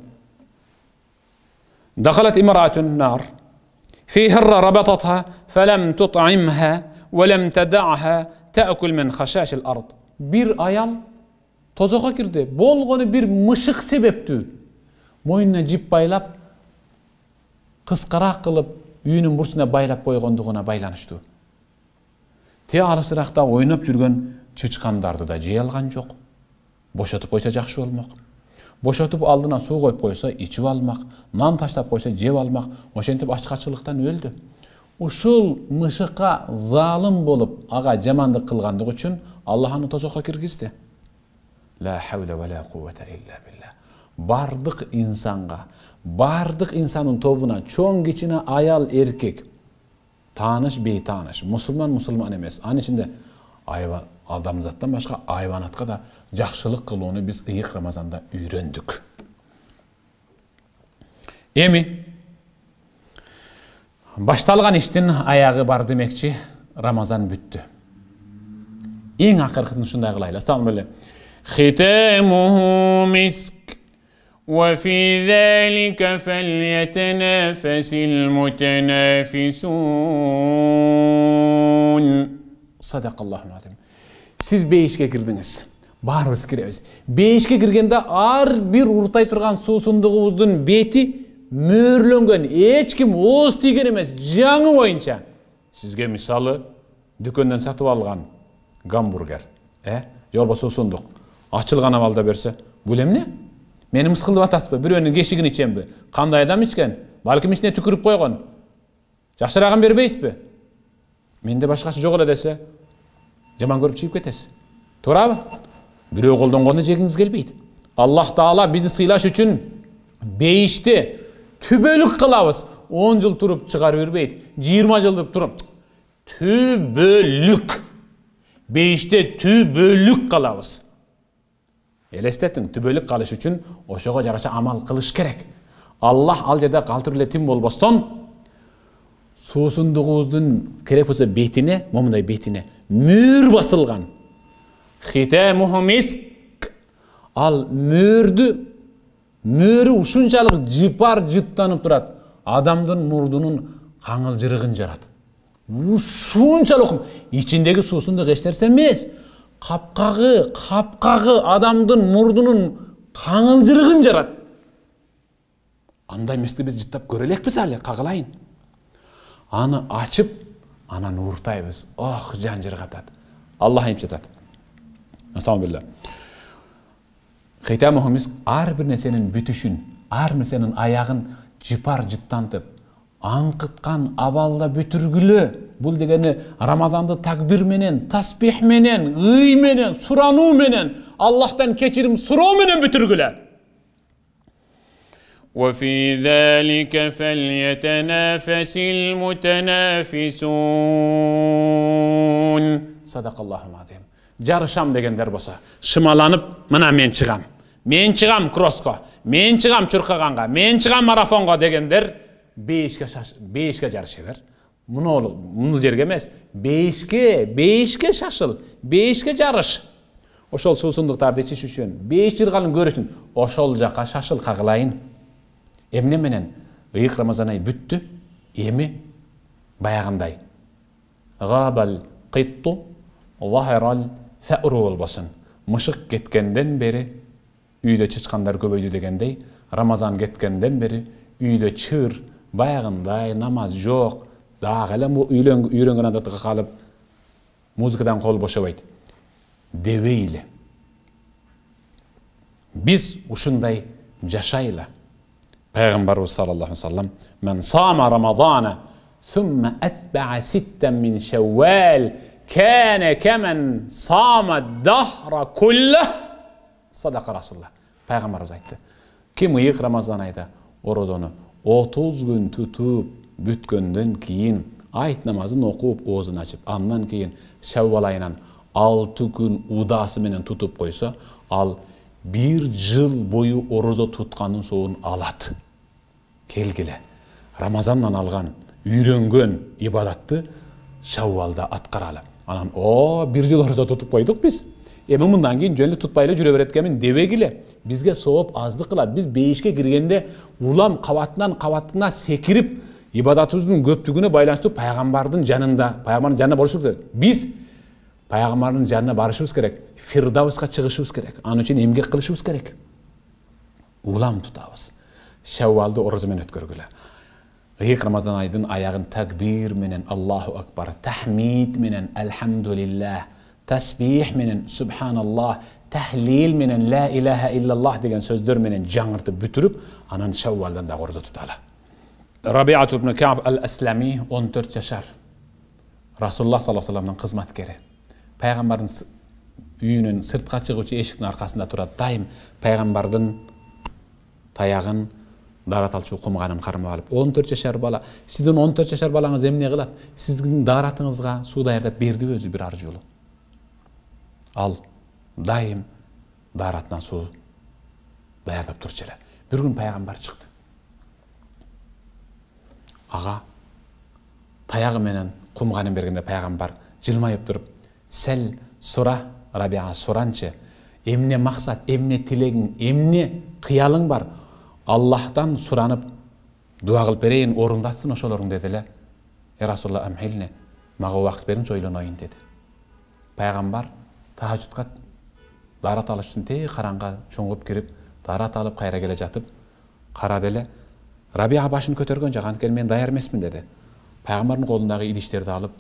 دخلت امرأة النار في هرة ربطتها فلم تطعمها ولم تدعها تأكل من خشاش الأرض. Bir ayal tozakka kirdi. Болгону bir мышык себептүү. Мойнуна жип байлап, кыскараак кылып, үйүнүн бурчуна байлап койгондугуна байланыштуу. Те алысыракта ойноп жүргөн чычкандарды да жей алган жок. Бошотуп койсо жакшы болмок. Бошотуп алдына суу коюп койсо ичип алмак, нан таштап койсо жеп алмак, ошентип ачкачылыктан өлдү. Ушул мышыкка залым болуп, ага жамандык кылгандык үчүн Аллах аны тозокко киргизди. Ла хавла ва ла куввата илля билла. Бардык инсанга, бардык инсанын тобуна, чоң кичине аял, эркек, тааныш, бейтааныш, мусулман, мусулман эмес, анын ичинде адамзаттан башка айванатка да жакшылык кылууну биз ыйык Рамазанда үйрөндүк. Эми башталган иштин аягы бар демекчи, Рамазан бүттү. Эң акыркысын ушундай кылайлы. Астагфирулла. Хитамуху миск ва фи залика фальятанафасил мутанафисун. Садакаллаху азим. Сиз бейишке кирдиңиз. Баарыбыз киребиз. Бейишке киргенде ар бир уртай турган суусундугубуздун бети мөөрлөнгөн, эч ким ооз тийген эмес, жаңы боюнча. Сизге мисалы дүкөндөн сатып алган гамбургер, же болбосо суусундук ачылган абалда берсе, бул эмне? Мени мыскылдап атасызбы? Бирөөнүн кешигин ичемби? Кандай адам ичкен? Балким ичине түкүрүп койгон. Жакшырагын бербейсизби? Менде башкасы жок эле десе, жаман көрүп чыгып кетесиз. Туурабы? Бирөө колдонгонду жегиңиз келбейт. Аллах Таала бизди сыйлаш үчүн бейишти түбөлүк кылабыз. 10 жыл туруп чыгарып бербейт. 20 жылдып туруп түбөлүк. Бейиште түбөлүк калабыз. Элестетиң, түбөлүк калыш үчүн ошого жараша амал кылыш керек. Аллах ал жерде калтыр эле тим болбостон суусундугубуздун керек болсо бетине, момундай бетине мөр басылган. Хитамуху миск. Ал мөрү ушунчалык жыпар жыттанып турат. Адамдын мурдунун каңылжырыгын жарат. Ушунчалык ичиндеги суусундук эч нерсе эмес. Капкагы адамдын мурдунун каңылжырыгын жарат. Андай эмести биз жыттап көрө элекпиз али, кагылайын. Аны ачып, анан ууртайбыз. Ох, жан жыргатат. Аллах айтып жатат. Астагфирулла. Хитамуху миск, ар бир нерсенин бүтүшүн, ар нерсенин аягын жыпар жыттантып, аңкыткан абалда бүтүргүлө. Бул дегени Рамазанды такбир менен, таспих менен, ый менен, сурануу менен, Аллахтан кечирим суроо менен бүтүргүлө. Wa fi zalika falyatanafasil mutanafisun. Sadaqallahu azim. Жарышам дегендер болса, шымаланып, мына мен чыгам. Мен чыгам кросско, мен чыгам чуркаганга, мен чыгам марафонго дегендер бейишке жарышыбер. Муну жерге эмес, бейишке шашыл, бейишке жарыш. Ошол суусундуктарды ичиш үчүн, бейиш жыргалын көрүш үчүн ошол жака шашыл кагылайын. Эмне менен ыйык Рамазан ай бүттү, эми баягындай. Габал китту вахирал фауру болбосун. Мышык кеткенден бери үйдө чычкандар көбөйдү дегендей, Рамазан кеткенден бери үйдө чыр, баягындай намаз жок. Дагы эле үйрөнгөн адатка калып, музыкадан кол бошобойт. Дебейли. Biz ушундай жашайлы. Пайгамбарыбыз саллаллаху алейхи ва саллям: "Мен сама Рамазана, thumma atba'a sittan min Shawwal, kana kaman sama dahra kullah." Sadaqa Rasulullah. Пайгамбарыбыз айтты: Kim ıyık Ramazan ayda orozonu 30 gün tutup bütkөндөн кийин ayt namazын окуп оозун ачып, андан кийин Шаввал айынан 6 gün удасы менен тутуп койсо, ал 1 жыл бою орозо туткандын соогун алат. Келгиле, Рамазандан алган, үйрөнгөн ибадатты Шаввалда аткаралы. Анан, 1 жыл орозо тутуп койдук биз. Эми мындан кийин жөнү тутпайлы жүрө берет экенмин дебегиле. Бизге сооп аздык кылат. Биз бейишке киргенде улам кабатына секирип, ибадатыбыздын көптүгүнө байланыштуу пайгамбардын жанында, пайгамбардын жанында болушубуз керек. Биз пайгамбардын жанына барышыбыз керек. Фирдауска чыгышыбыз керек. Аны үчүн эмгек кылышыбыз керек. Улам тутабыз. Шаввалды орозо менен өткөргүлө. Iyık Ramazan айдын аягын такбир менен Аллаху акбар, тахмид менен алхамдулилlah, tasbih менен субханаллах, tahlil менен ла илаха иллаллах деген сөздөр менен жаңыртып бүтүрүп, анан Шаввалдан да орозо туталы. Рабиат ибн Каб ал-Аслами 14 жашар. Расулуллах саллаллаху алейхи ва салламдын кызматкери. Пайгамбардын үйүнүн сыртка чыгуучу эшиктин аркасында турат. Дайым пайгамбардын таягын дараталчу кумганын кармап алып, 14 жашар бала. Сиздин 14 жашар балаңыз эмне кылат? Сиздин даратыңызга суу даярдап бердиби өзү бир аржулу? Ал дайым даратынан суу даярдап турчу эле. Бир күн пайгамбар чыкты. Ага таягы менен кумганын бергенде пайгамбар жылмайып туруп: "Сел сура Рабиа, суранчы. Эмне максат, эмне тилегиң, эмне кыялың бар? Аллахтан суранып дуа кылып берейин, орундатсын ошолоруң" деди эле. Расулулла амхилне, мага убакыт бериңчи ойлоноюн деди. Пайгамбар тахажжудка дарат алыш үчүн тээ караңга чоңуп кирип, дарат алып кайра келе жатып, карады эле. Рабиа башын көтөргөн жок, анткени мен даяр эмесмин деди. Пайгамбардын колундагы идиштерди алып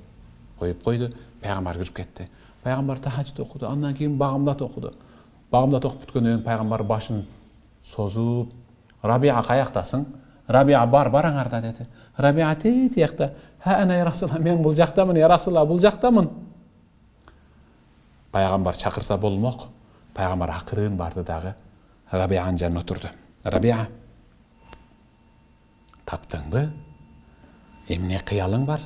коюп койду. Пайгамбар кирип кетти. Пайгамбар тахажжуд окуду, андан кийин багымдат окуду. Багымдат окуп бүткөндөн кийин пайгамбар башын созуп: "Рабиа каяктасың?" "Рабиа бар бараңарда" деди. Рабиа тиякта: "Ха ана я Расулалла, мен бул жактамын, я Расулалла, бул жактамын." Пайгамбар чакырса болмок. Пайгамбар акырын барды дагы Рабианын жанына отурду. "Рабиа, таптыңбы? Эмне кыялың бар?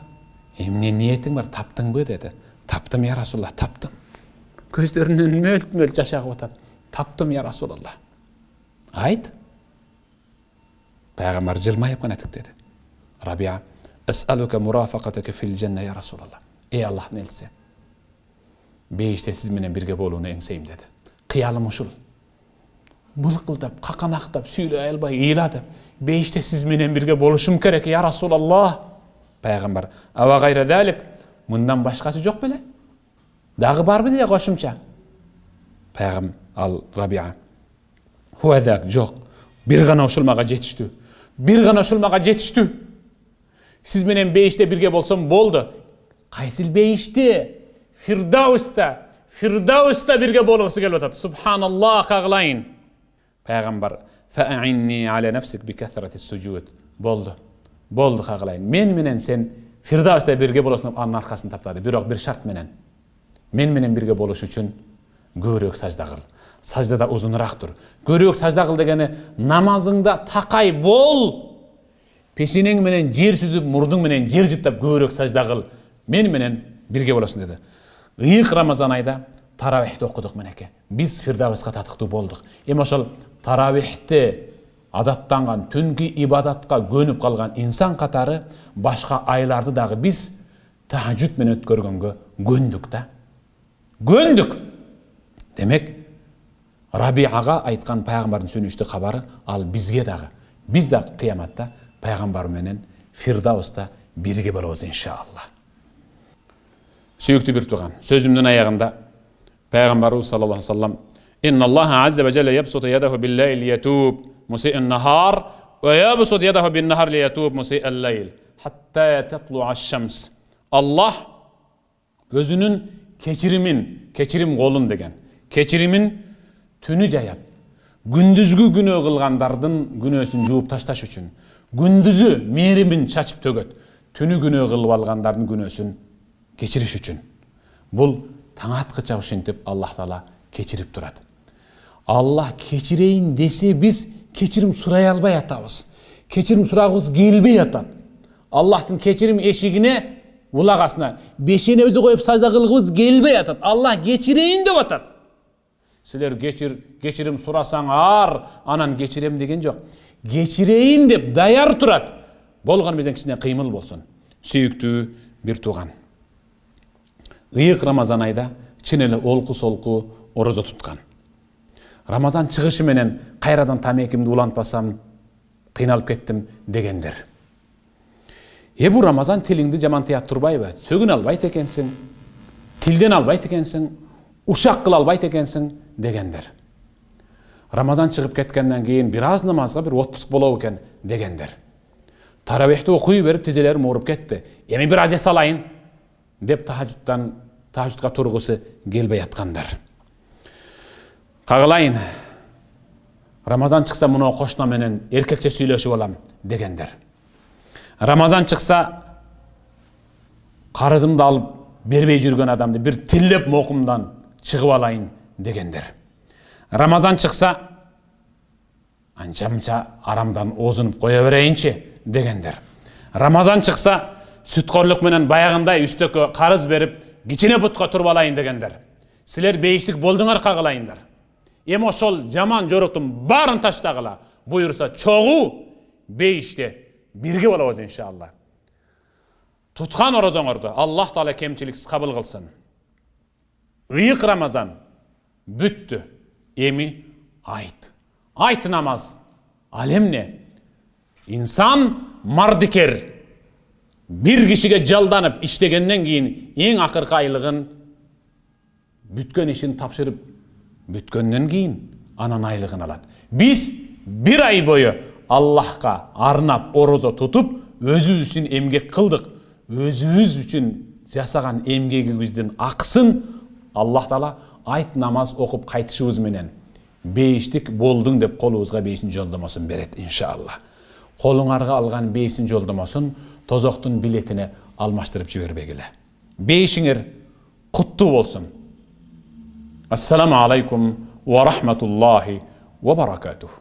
Эмне ниетиң бар? Таптыңбы?" деди. "Таптым, я Расулалла, таптым." Көздөрүнөн мөлт-мөлт жаш агып атат. "Таптым, я Расулалла." "Айт." Пайгамбар жылмайып гана айтып деди. "Рабиа, ас'алука мурафaqataka fil janna ya Rasulullah." "Ey Аллахтын элчиси, бейиште сиз менен бирге болууну эңсейм" деди. "Кыялым ушул. Былкылдап, каканактап, сүйлөй албай, ыйладым. Бейиште сиз менен бирге болушум керек, я Расулаллах." Пайгамбар: "Ава гайра далик, мындан башкасы жок беле? Дагы барбы?" деди кошумча. Пайгамбар ал Рабиа: "Хуадак, жок. Бир гана ушул мага жетиштүү. Бир гана ушул мага жетиштүү. Сиз менен бейиште бирге болсом болду." "Кайсыл бейиште?" "Фирдауста. Фирдауста бирге болгусу келип атат. Субханаллах кагылайын." Пайгамбар: "Фа'инни аля нафсик би касрати суджуд." "Болду. Болду кагылайын. Мен менен сен Фирдауста бирге болосуң" деп анын аркасын таптады. "Бирок бир шарт менен. Мен менен бирге болуш үчүн көбүрөөк сажда кыл. Саждада узунураак тур. Көбүрөөк сажда кыл дегени намазыңда такай бол. Пешенең менен жер сүзүп, мурдуң менен жер жыттап көбүрөөк сажда кыл. Мен менен бирге болосуң" деди. Iyık Ramazan ayda таравихти окудук менеке. Биз Фирдауска татыктуу болдук. Эми ошол таравихти адаттанган түнкү ибадатка көнүп калган инсан катары башка айларды дагы биз тахажжуд менен өткөргөнгө көндүк да. Көндүк. Демек, Рабиага айткан пайгамбардын сүйүнүчтүү кабары ал бизге дагы. Биз да кыяматта пайгамбар менен Фирдауста бирге болобуз иншалла. Сүйүктүү бир тууган, сөзүмдүн аягында пайгамбарыбыз саллаллаху алейхи ва саллам: "Инналлаха азза ва жалла ябсуту ядаху бил-лайли ятуб муси'ан нахар ва ябсуту ядаху бин-нахар ли ятуб муси'ал лайл хатта татлу'a аш-шамс." Аллах өзүнүн кечирим колун деген. Кечиримин түнү жаят. Gündüzgü günөө kılgandardın günөөsүn жууп ташташ үчүн. Gündüzü мээримин чачып төгөт. Түнү günөө кылып алгандардын günөөсүн кечириш үчүн. Бул таң аткыча ушинтип Аллах Таала кечирип турат. Аллах кечирейин десе биз кечирим сурай албай атабыз. Кечирим сурагыбыз келбей атат. Аллахтын кечирим эшигине улагасына бешенебизди коюп сажда кылгыбыз келбей атат. Аллах кечирейин деп атат. Силер кечирим сурасаңар, анан кечирем деген жок. Кечирейин деп даяр турат. Болгон бизден кичине кыймыл болсун. Сүйүктүү бир тууган. Ыйык Рамазан айда чын эле олку-солку орозо туткан. Рамазан чыгышы менен кайрадан тамекимди улантпасам кыйналып кеттим дегендер. Бу Рамазан тилиңди жаман тыят турбайбы? Сөгүн албайт экенсиң, тилден албайт экенсиң, ушак кыла албайт экенсиң дегендер. Рамазан чыгып кеткенден кийин бир аз намазга бир отпуск болобу экен дегендер. Таравихти окуй берип тизелерим ооруп кетти. Эми бир аз эс алайын деп тахажжудка тургусу келбей аткандар. Кагылайын. Рамазан чыкса мына кошуна менен эркекче сүйлөшүп алам дегендер. Рамазан чыкса карызымды алып бербей жүргөн адамды бир тиллеп мокумдан чыгып алайын дегендер. Рамазан чыкса анча-мынча арамдан оозунуп кое берейинчи дегендер. Рамазан чыкса сүткөрлүк менен баягындай үстөккө карыз берип кичине бутка туруп алайын дегендер. Силер бейиштик болдуңар кагылайындар. Эми ошол жаман жоруктун баарын таштагыла. Буюрса чогуу бейиште бирге болобуз иншалла. Туткан орозоңорду Аллах Таала кемчиликсиз кабыл кылсын. Ыйык Рамазан бүттү. Эми айт. Айт намаз. Ал эмне? Инсан мардикер. Бир кишиге жалданып иштегенден кийин эң акыркы айлыгын бүткөн ишин тапшырып бүткөндөн кийин анан айлыгын алат. Биз бир ай бою Аллахка арнап орозо тутуп, өзүбүз үчүн эмгек кылдык. Өзүбүз үчүн жасаган эмгегибиздин акысын Аллах Таала айт намаз окуп кайтышыбыз менен бейиштик болдуң деп колубузга бейиштин жолдомосун берет иншалла. Колуңарга алган бейиштин жолдомосун тозоктун билетине алмаштырып жибербегиле. Бейишиңер куттуу болсун. Ассаламу алейкум ва рахматуллахи ва баракатух.